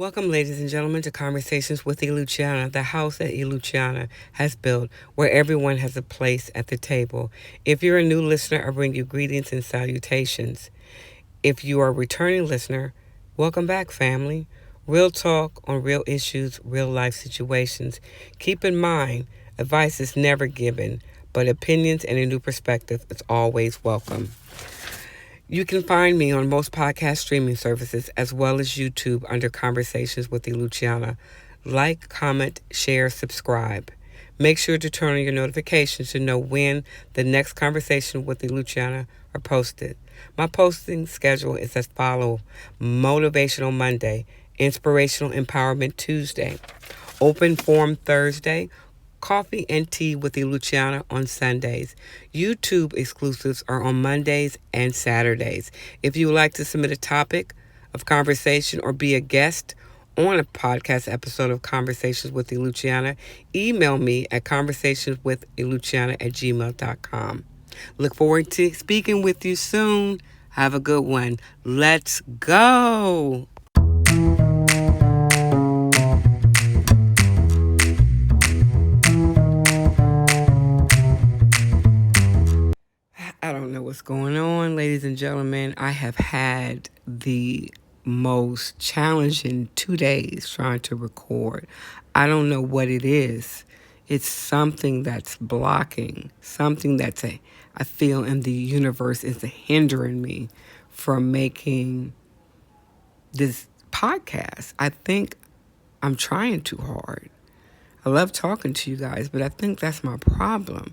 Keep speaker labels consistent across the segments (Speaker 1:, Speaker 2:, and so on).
Speaker 1: Welcome, ladies and gentlemen, to Conversations with Luciana, the house that Luciana has built, where everyone has a place at the table. If you're a new listener, I bring you greetings and salutations. If you are a returning listener, welcome back, family. Real talk on real issues, real life situations. Keep in mind, advice is never given, but opinions and a new perspective is always welcome. You can find me on most podcast streaming services as well as YouTube under Conversations with Luciana. Like, comment, share, subscribe. Make sure to turn on your notifications to know when the next Conversation with Luciana are posted. My posting schedule is as follows: Motivational Monday, Inspirational Empowerment Tuesday, Open Forum Thursday, Coffee and Tea with Luciana on Sundays. YouTube exclusives are on Mondays and Saturdays. If you would like to submit a topic of conversation or be a guest on a podcast episode of Conversations with Luciana, email me at conversationswithluciana@gmail.com. Look forward to speaking with you soon. Have a good one. Let's go. I don't know what's going on, ladies and gentlemen. I have had the most challenging 2 days trying to record. I don't know what it is. It's something that's blocking, something that's I feel in the universe is hindering me from making this podcast. I think I'm trying too hard. I love talking to you guys, but I think that's my problem.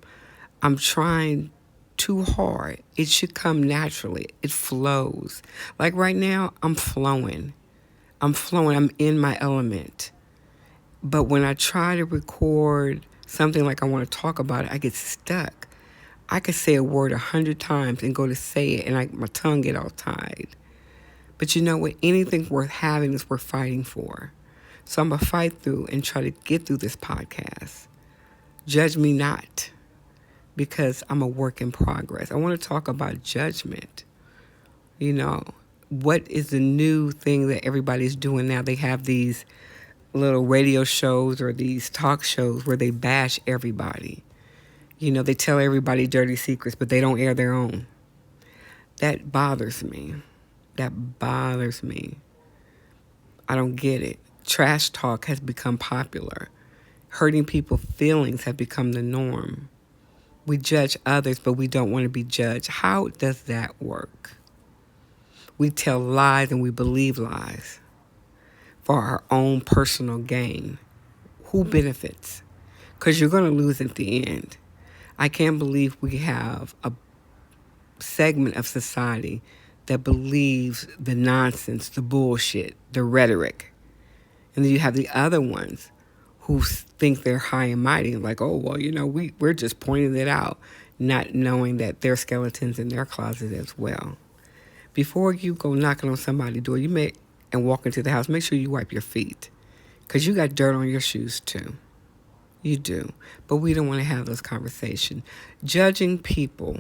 Speaker 1: I'm trying too hard. It should come naturally. It flows. Like right now, I'm flowing. I'm in my element. But when I try to record something like I want to talk about it, I get stuck. I could say a word 100 times and go to say it, and my tongue get all tied. But you know what? Anything worth having is worth fighting for. So I'm going to fight through and try to get through this podcast. Judge me not, because I'm a work in progress. I want to talk about judgment. You know, what is the new thing that everybody's doing now? They have these little radio shows or these talk shows where they bash everybody. You know, they tell everybody dirty secrets, but they don't air their own. That bothers me. That bothers me. I don't get it. Trash talk has become popular. Hurting people's feelings have become the norm. We judge others, but we don't want to be judged. How does that work? We tell lies and we believe lies for our own personal gain. Who benefits? Because you're going to lose at the end. I can't believe we have a segment of society that believes the nonsense, the bullshit, the rhetoric. And then you have the other ones who think they're high and mighty, like, oh, well, you know, we're just pointing it out, not knowing that there are skeletons in their closet as well. Before you go knocking on somebody's door, and walk into the house, make sure you wipe your feet, because you got dirt on your shoes too. You do. But we don't want to have those conversations. Judging people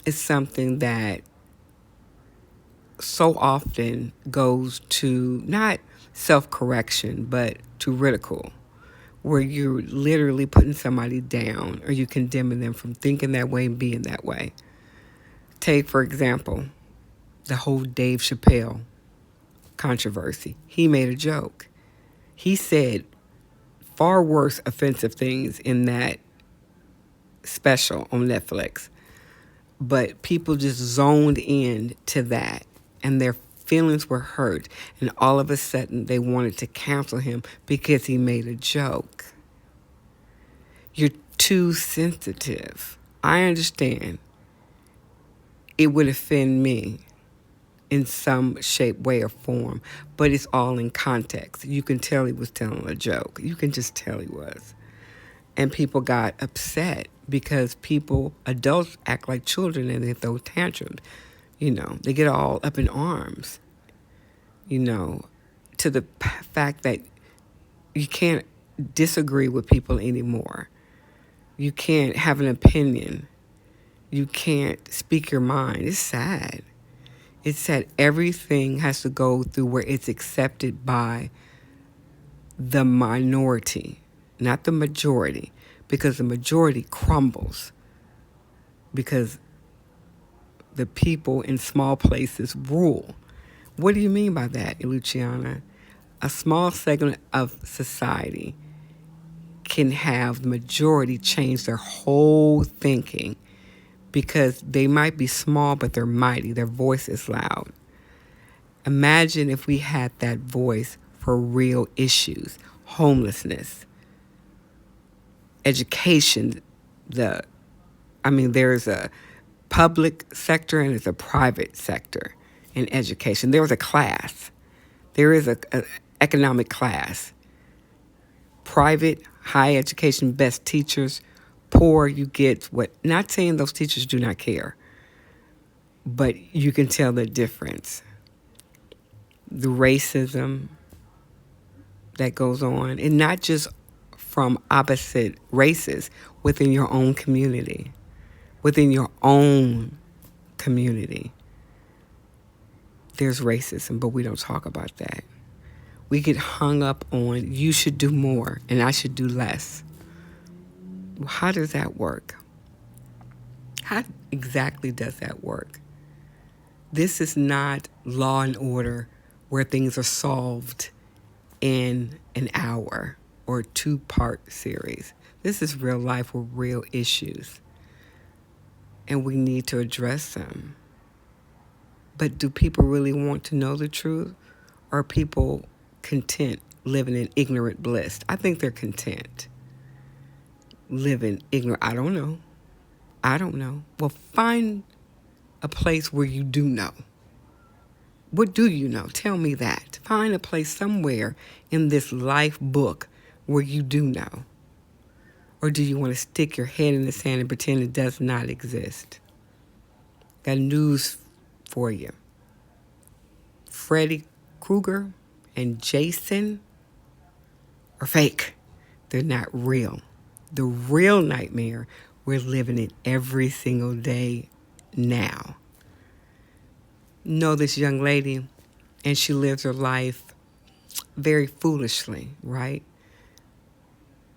Speaker 1: is something that so often goes to not self-correction, but to ridicule, where you're literally putting somebody down or you condemning them from thinking that way and being that way. Take, for example, the whole Dave Chappelle controversy. He made a joke. He said far worse offensive things in that special on Netflix, but people just zoned in to that, and their feelings were hurt, and all of a sudden they wanted to cancel him because he made a joke. You're too sensitive. I understand it would offend me in some shape, way, or form, but it's all in context. You can tell he was telling a joke. You can just tell he was. And people got upset because adults act like children and they throw tantrums. You know, they get all up in arms, you know, to the fact that you can't disagree with people anymore. You can't have an opinion. You can't speak your mind. It's sad. It said everything has to go through where it's accepted by the minority, not the majority, because the majority crumbles because the people in small places rule. What do you mean by that, Luciana? A small segment of society can have the majority change their whole thinking because they might be small, but they're mighty. Their voice is loud. Imagine if we had that voice for real issues, homelessness, education. There's a public sector and there's a private sector in education. There was a class. There is a economic class. Private, high education, best teachers. Poor, you get what, not saying those teachers do not care, but you can tell the difference. The racism that goes on, and not just from opposite races, within your own community. Within your own community, there's racism, but we don't talk about that. We get hung up on you should do more and I should do less. How does that work? How exactly does that work? This is not Law and Order where things are solved in an hour or a 2-part series. This is real life with real issues. And we need to address them. But do people really want to know the truth? Or are people content living in ignorant bliss? I think they're content living ignorant. I don't know. Well, find a place where you do know. What do you know? Tell me that. Find a place somewhere in this life book where you do know. Or do you want to stick your head in the sand and pretend it does not exist? Got news for you. Freddy Krueger and Jason are fake. They're not real. The real nightmare we're living in every single day now. Know this young lady, and she lives her life very foolishly, right?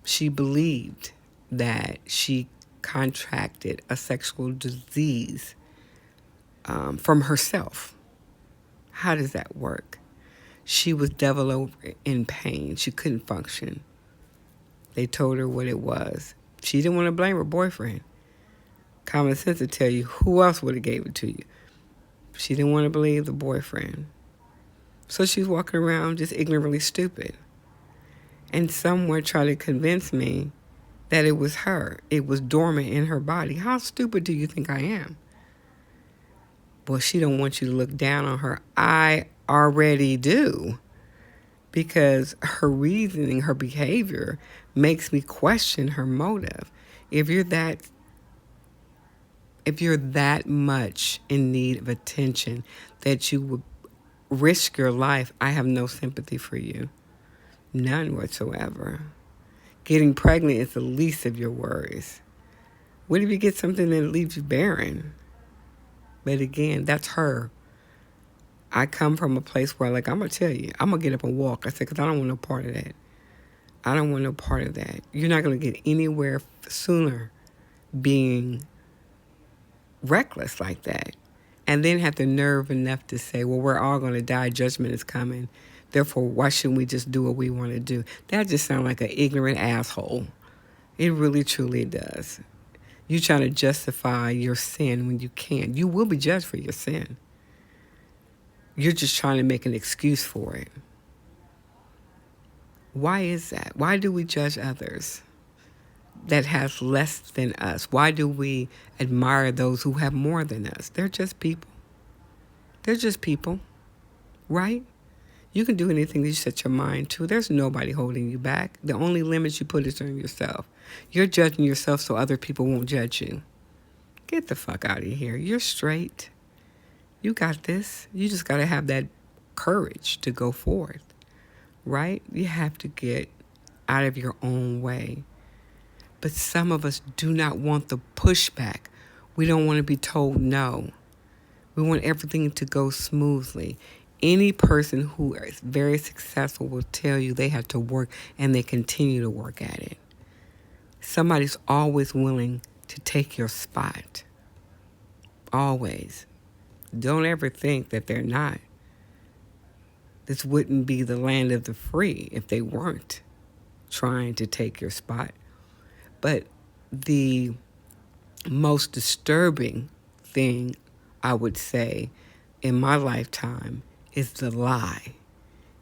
Speaker 1: She believed that she contracted a sexual disease from herself. How does that work? She was double over in pain. She couldn't function. They told her what it was. She didn't want to blame her boyfriend. Common sense would tell you who else would have gave it to you. She didn't want to believe the boyfriend. So she's walking around just ignorantly stupid. And someone tried to convince me that it was her. It was dormant in her body. How stupid do you think I am? Well, she don't want you to look down on her. I already do. Because her reasoning, her behavior makes me question her motive. If you're that much in need of attention that you would risk your life, I have no sympathy for you. None whatsoever. Getting pregnant is the least of your worries. What if you get something that leaves you barren? But again, that's her. I come from a place where, I'm going to tell you, I'm going to get up and walk. I said, because I don't want no part of that. I don't want no part of that. You're not going to get anywhere sooner being reckless like that. And then have the nerve enough to say, well, we're all going to die. Judgment is coming. Therefore, why shouldn't we just do what we want to do? That just sounds like an ignorant asshole. It really, truly does. You trying to justify your sin when you can't. You will be judged for your sin. You're just trying to make an excuse for it. Why is that? Why do we judge others that have less than us? Why do we admire those who have more than us? They're just people. They're just people, right? You can do anything that you set your mind to. There's nobody holding you back. The only limits you put is on yourself. You're judging yourself so other people won't judge you. Get the fuck out of here. You're straight. You got this. You just got to have that courage to go forth, right? You have to get out of your own way. But some of us do not want the pushback. We don't want to be told no. We want everything to go smoothly. Any person who is very successful will tell you they have to work and they continue to work at it. Somebody's always willing to take your spot. Always. Don't ever think that they're not. This wouldn't be the land of the free if they weren't trying to take your spot. But the most disturbing thing I would say in my lifetime is the lie.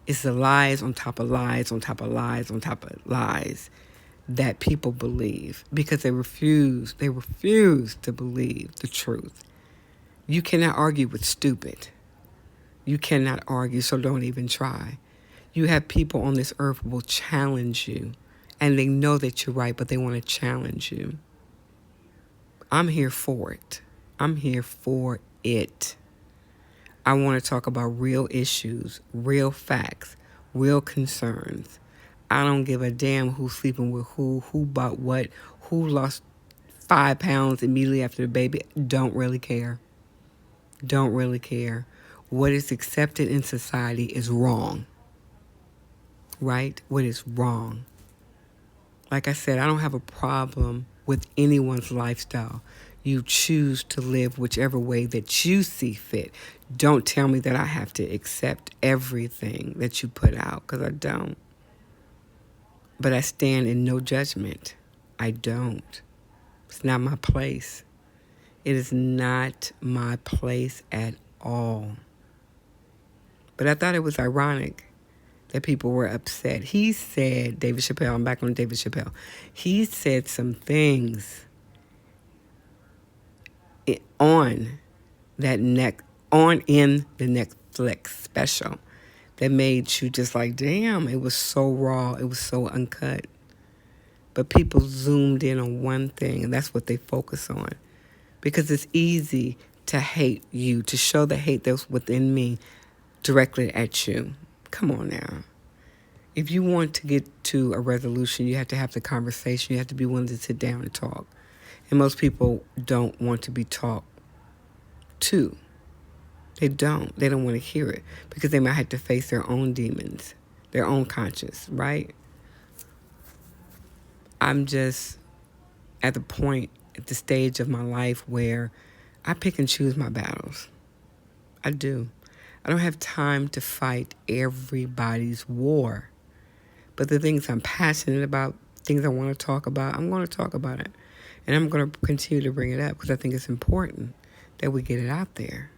Speaker 1: It's the lies on top of lies on top of lies on top of lies that people believe because they refuse to believe the truth. You cannot argue with stupid. You cannot argue, so don't even try. You have people on this earth who will challenge you, and they know that you're right, but they want to challenge you. I'm here for it. I'm here for it. I want to talk about real issues, real facts, real concerns. I don't give a damn who's sleeping with who bought what, who lost 5 pounds immediately after the baby. Don't really care. Don't really care. What is accepted in society is wrong. Right? What is wrong? Like I said, I don't have a problem with anyone's lifestyle. You choose to live whichever way that you see fit. Don't tell me that I have to accept everything that you put out, because I don't. But I stand in no judgment. I don't. It's not my place. It is not my place at all. But I thought it was ironic that people were upset. He said, David Chappelle, I'm back on David Chappelle. He said some things on in the Netflix special that made you just like, damn, it was so raw, it was so uncut. But people zoomed in on one thing, and that's what they focus on. Because it's easy to hate you, to show the hate that's within me directly at you. Come on now. If you want to get to a resolution, you have to have the conversation. You have to be willing to sit down and talk. And most people don't want to be talked to. They don't. They don't want to hear it because they might have to face their own demons, their own conscience, right? I'm just at the stage of my life where I pick and choose my battles. I do. I don't have time to fight everybody's war. But the things I'm passionate about, things I want to talk about, I'm going to talk about it. And I'm going to continue to bring it up because I think it's important that we get it out there.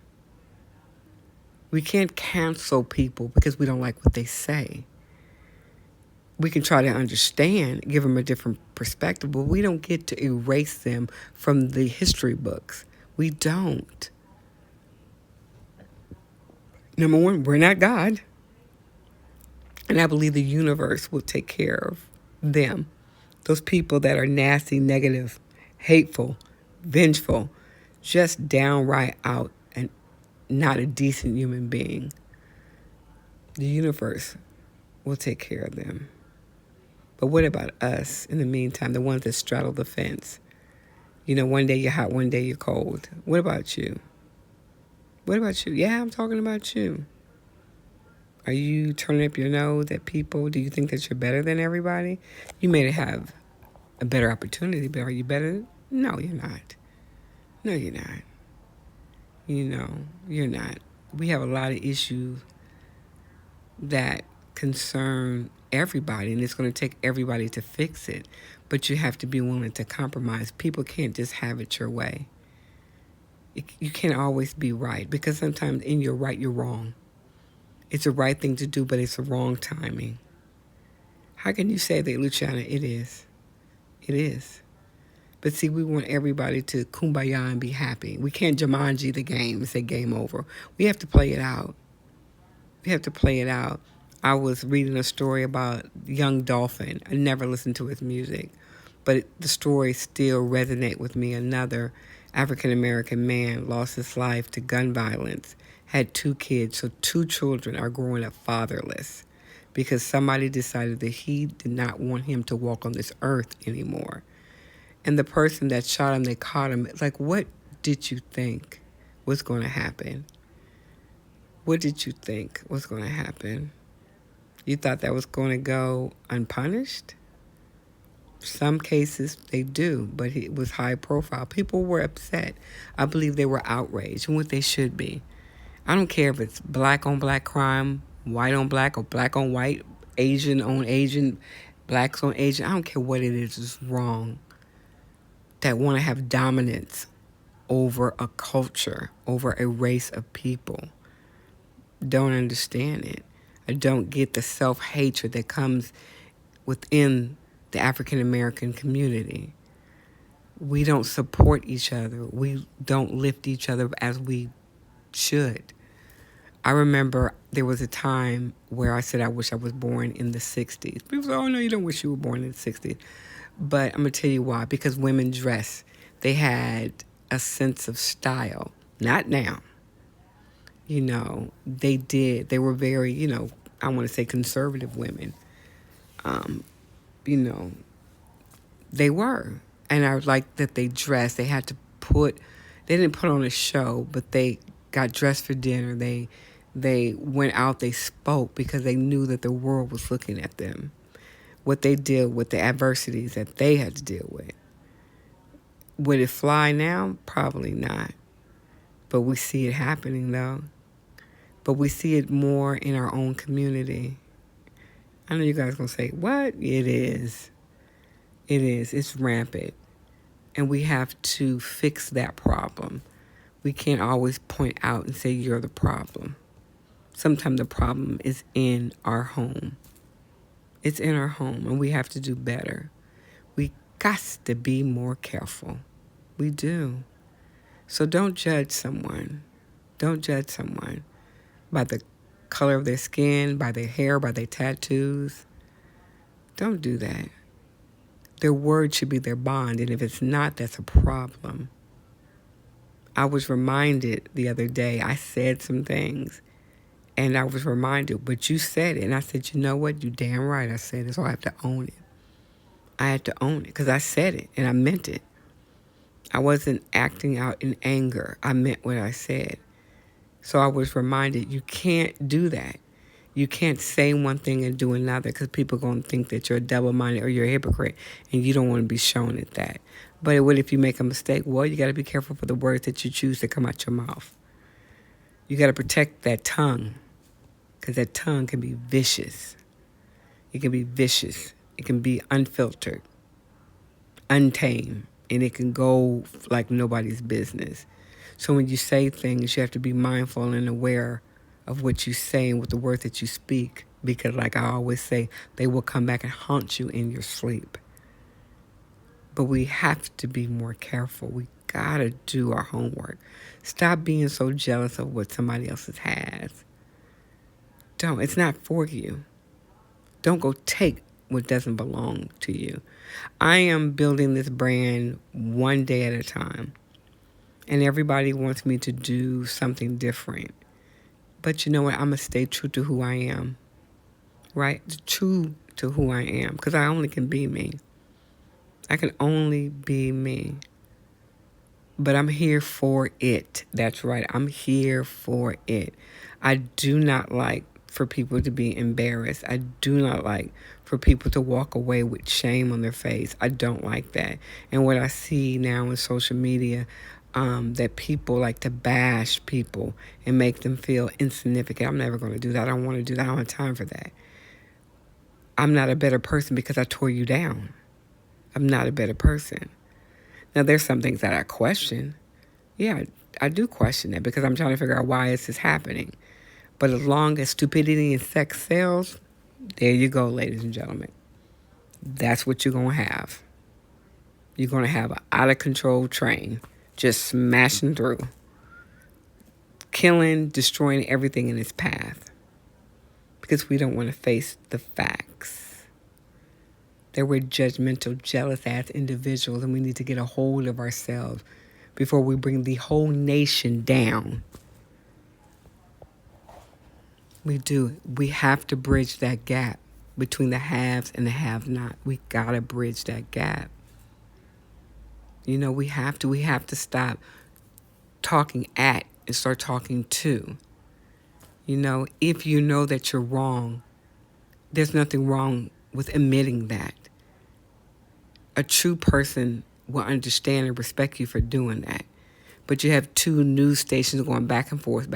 Speaker 1: We can't cancel people because we don't like what they say. We can try to understand, give them a different perspective, but we don't get to erase them from the history books. We don't. Number one, we're not God. And I believe the universe will take care of them. Those people that are nasty, negative, hateful, vengeful, just downright out and not a decent human being. The universe will take care of them. But what about us in the meantime, the ones that straddle the fence? You know, one day you're hot, one day you're cold. What about you? What about you? Yeah, I'm talking about you. Are you turning up your nose at people? Do you think that you're better than everybody? You may have a better opportunity, but are you better? No, you're not. No, you're not. You know, you're not. We have a lot of issues that concern everybody, and it's going to take everybody to fix it. But you have to be willing to compromise. People can't just have it your way. You can't always be right, because sometimes in your right, you're wrong. It's the right thing to do, but it's the wrong timing. How can you say that, Luciana? It is. It is. But see, we want everybody to kumbaya and be happy. We can't Jumanji the game and say game over. We have to play it out. We have to play it out. I was reading a story about Young Dolphin. I never listened to his music, but the story still resonates with me. Another African-American man lost his life to gun violence, had 2 kids, so 2 children are growing up fatherless because somebody decided that he did not want him to walk on this earth anymore. And the person that shot him, they caught him. It's like, what did you think? what's going to happen? What did you think was going to happen? You thought that was going to go unpunished? Some cases they do, but it was high profile. People were upset. I believe they were outraged, and what they should be. I don't care if it's black on black crime, white on black, or black on white, Asian on Asian, blacks on Asian. I don't care what it is. It's wrong. That want to have dominance over a culture, over a race of people. Don't understand it. I don't get the self-hatred that comes within the African American community. We don't support each other. We don't lift each other as we should. I remember there was a time where I said I wish I was born in the 60s. People say, oh, no, you don't wish you were born in the 60s. But I'm going to tell you why. Because women dress. They had a sense of style. Not now. You know, they did. They were very, I want to say conservative women. You know, they were. And I like that they dressed. They had to they didn't put on a show, but they got dressed for dinner. They went out, they spoke because they knew that the world was looking at them. What they did with the adversities that they had to deal with. Would it fly now? Probably not. But we see it happening, though. But we see it more in our own community. I know you guys are going to say, what? It is. It is. It's rampant. And we have to fix that problem. We can't always point out and say you're the problem. Sometimes the problem is in our home. It's in our home, and we have to do better. We got to be more careful. We do. So don't judge someone. Don't judge someone by the color of their skin, by their hair, by their tattoos. Don't do that. Their word should be their bond, and if it's not, that's a problem. I was reminded the other day, I said some things, and I was reminded, but you said it. And I said, you know what? You damn right I said it, so I have to own it. I had to own it because I said it, and I meant it. I wasn't acting out in anger. I meant what I said. So I was reminded, you can't do that. You can't say one thing and do another because people are going to think that you're double-minded or you're a hypocrite, and you don't want to be shown at that. But what if you make a mistake? Well, you got to be careful for the words that you choose to come out your mouth. You got to protect that tongue because that tongue can be vicious. It can be vicious. It can be unfiltered, untamed, and it can go like nobody's business. So when you say things, you have to be mindful and aware of what you say and with the words that you speak, because like I always say, they will come back and haunt you in your sleep. But we have to be more careful. We gotta do our homework. Stop being so jealous of what somebody else has. Don't. It's not for you. Don't go take what doesn't belong to you. I am building this brand one day at a time. And everybody wants me to do something different. But you know what? I'm going to stay true to who I am. Right? True to who I am. Because I only can be me. I can only be me. But I'm here for it. That's right. I'm here for it. I do not like for people to be embarrassed. I do not like for people to walk away with shame on their face. I don't like that. And what I see now in social media, that people like to bash people and make them feel insignificant. I'm never going to do that. I don't want to do that. I don't have time for that. I'm not a better person because I tore you down. I'm not a better person. Now, there's some things that I question. Yeah, I do question that because I'm trying to figure out why this is happening. But as long as stupidity and sex sells, there you go, ladies and gentlemen. That's what you're going to have. You're going to have an out-of-control train just smashing through, killing, destroying everything in its path because we don't want to face the facts. That we're judgmental, jealous-ass individuals, and we need to get a hold of ourselves before we bring the whole nation down. We do. We have to bridge that gap between the haves and the have-not. We got to bridge that gap. You know, we have to stop talking at and start talking to. If you know that you're wrong, there's nothing wrong with admitting that. A true person will understand and respect you for doing that. But you have two news stations going back and forth,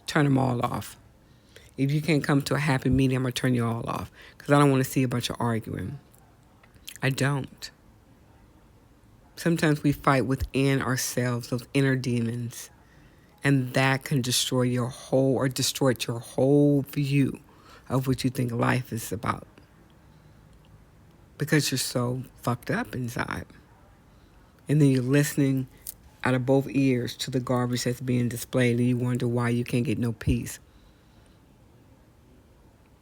Speaker 1: turn them all off. If you can't come to a happy medium, I'm going to turn you all off because I don't want to see a bunch of arguing. I don't. Sometimes we fight within ourselves, those inner demons, and that can destroy your whole view of what you think life is about because you're so fucked up inside. And then you're listening out of both ears to the garbage that's being displayed, and you wonder why you can't get no peace.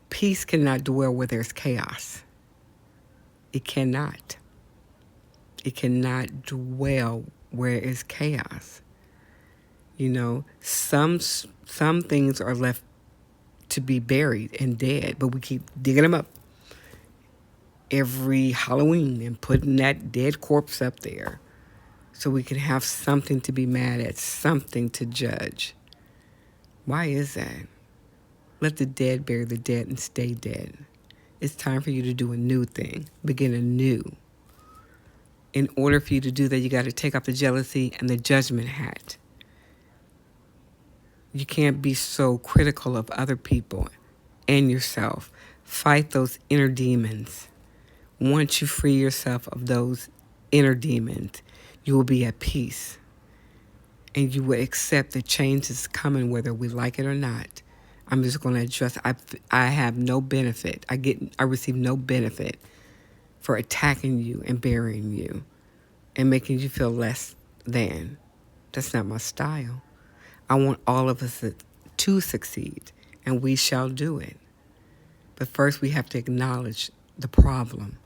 Speaker 1: Peace cannot dwell where there's chaos. It cannot. It cannot dwell where there's chaos. Some things are left to be buried and dead, but we keep digging them up every Halloween and putting that dead corpse up there so we can have something to be mad at, something to judge. Why is that? Let the dead bury the dead and stay dead. It's time for you to do a new thing, begin anew. In order for you to do that, you got to take off the jealousy and the judgment hat. You can't be so critical of other people and yourself. Fight those inner demons. Once you free yourself of those inner demons, you will be at peace. And you will accept that change is coming whether we like it or not. I'm just going to address, I have no benefit. I receive no benefit for attacking you and burying you and making you feel less than. That's not my style. I want all of us to succeed, and we shall do it. But first we have to acknowledge the problem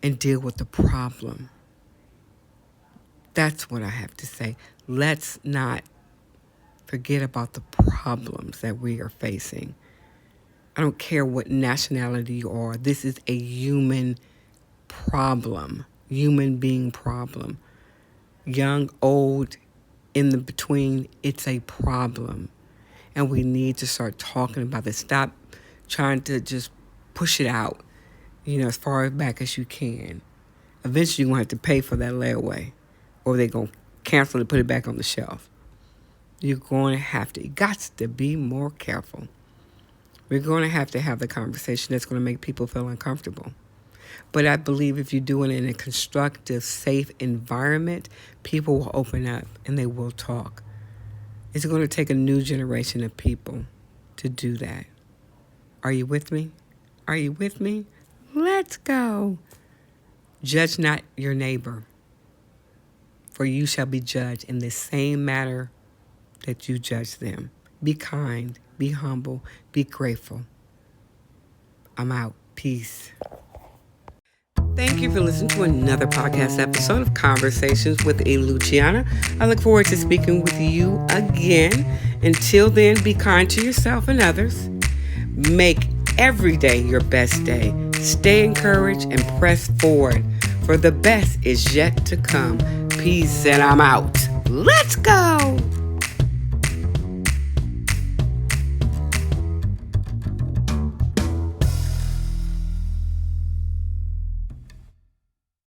Speaker 1: and deal with the problem. That's what I have to say. Let's not forget about the problems that we are facing. I don't care what nationality you are. This is a human problem, human being problem. Young, old, in the between, it's a problem. And we need to start talking about it. Stop trying to just push it out, as far back as you can. Eventually, you're going to have to pay for that layaway, or they're going to cancel it and put it back on the shelf. You're going to have to. You got to be more careful. We're going to have the conversation that's going to make people feel uncomfortable. But I believe if you do it in a constructive, safe environment, people will open up and they will talk. It's going to take a new generation of people to do that. Are you with me? Are you with me? Let's go. Judge not your neighbor, for you shall be judged in the same manner that you judge them. Be kind, be humble, be grateful. I'm out. Peace. Thank you for listening to another podcast episode of Conversations with a Luciana. I look forward to speaking with you again. Until then, be kind to yourself and others. Make every day your best day. Stay encouraged and press forward, for the best is yet to come. Peace, and I'm out. Let's go.